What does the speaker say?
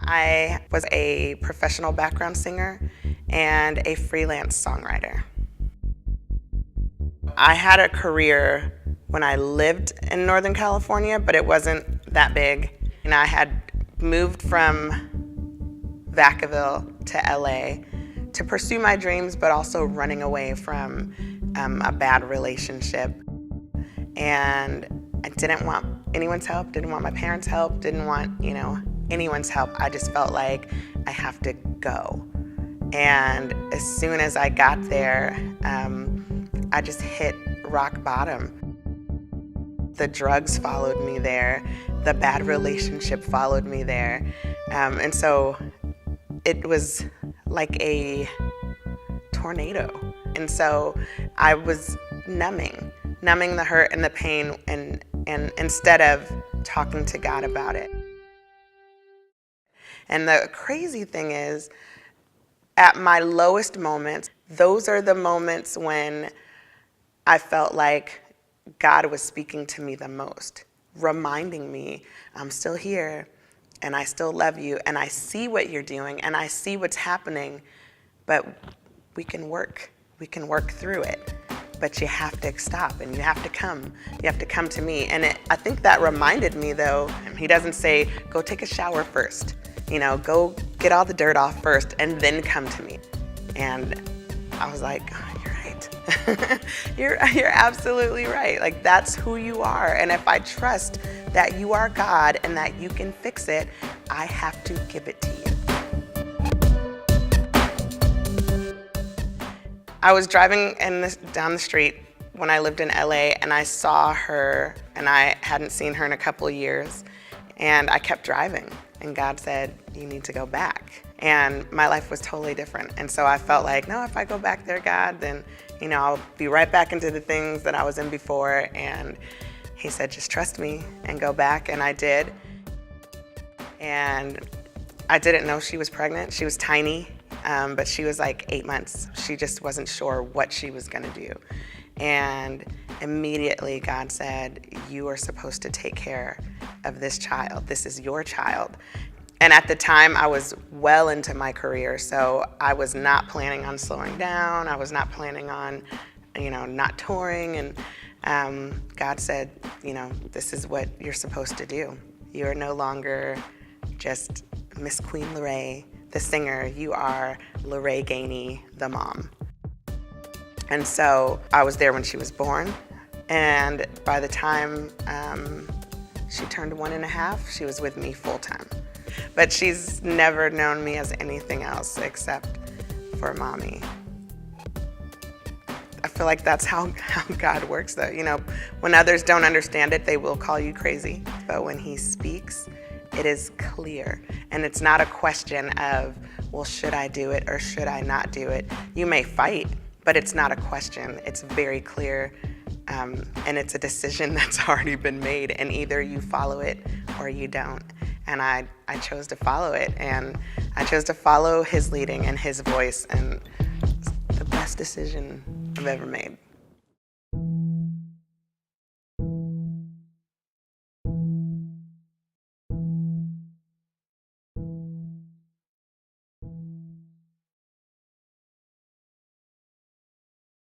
I was a professional background singer and a freelance songwriter. I had a career when I lived in Northern California, but it wasn't that big. And I had moved from Vacaville to LA to pursue my dreams, but also running away from a bad relationship. And I didn't want anyone's help, didn't want my parents' help, didn't want, anyone's help. I just felt like I have to go. And as soon as I got there, I just hit rock bottom. The drugs followed me there. The bad relationship followed me there. And so it was like a tornado. And so I was numbing the hurt and the pain, and instead of talking to God about it. And the crazy thing is, at my lowest moments, those are the moments when I felt like God was speaking to me the most, reminding me, I'm still here, and I still love you, and I see what you're doing, and I see what's happening, but we can work through it. But you have to stop, and you have to come to me. And I think that reminded me, though, he doesn't say, go take a shower first, go get all the dirt off first, and then come to me. And I was like, oh, you're right. You're absolutely right. Like, that's who you are. And if I trust that you are God and that you can fix it, I have to give it to you. I was driving down the street when I lived in LA, and I saw her, and I hadn't seen her in a couple of years, and I kept driving, and God said, you need to go back. And my life was totally different. And so I felt like, no, if I go back there, God, then I'll be right back into the things that I was in before. And he said, just trust me and go back, and I did. And I didn't know she was pregnant. She was tiny. But she was like 8 months. She just wasn't sure what she was gonna do. And immediately God said, you are supposed to take care of this child. This is your child. And at the time, I was well into my career, so I was not planning on slowing down. I was not planning on, not touring. And God said, this is what you're supposed to do. You are no longer just Miss Queen Larae, the singer. You are Larae Gainey, the mom. And so I was there when she was born, and by the time she turned 1.5, she was with me full time. But she's never known me as anything else except for mommy. I feel like that's how God works, though. When others don't understand it, they will call you crazy. But when he speaks, it is clear. And it's not a question of, well, should I do it or should I not do it? You may fight, but it's not a question. It's very clear, and it's a decision that's already been made, and either you follow it or you don't. And I chose to follow it, and I chose to follow his leading and his voice, and it's the best decision I've ever made.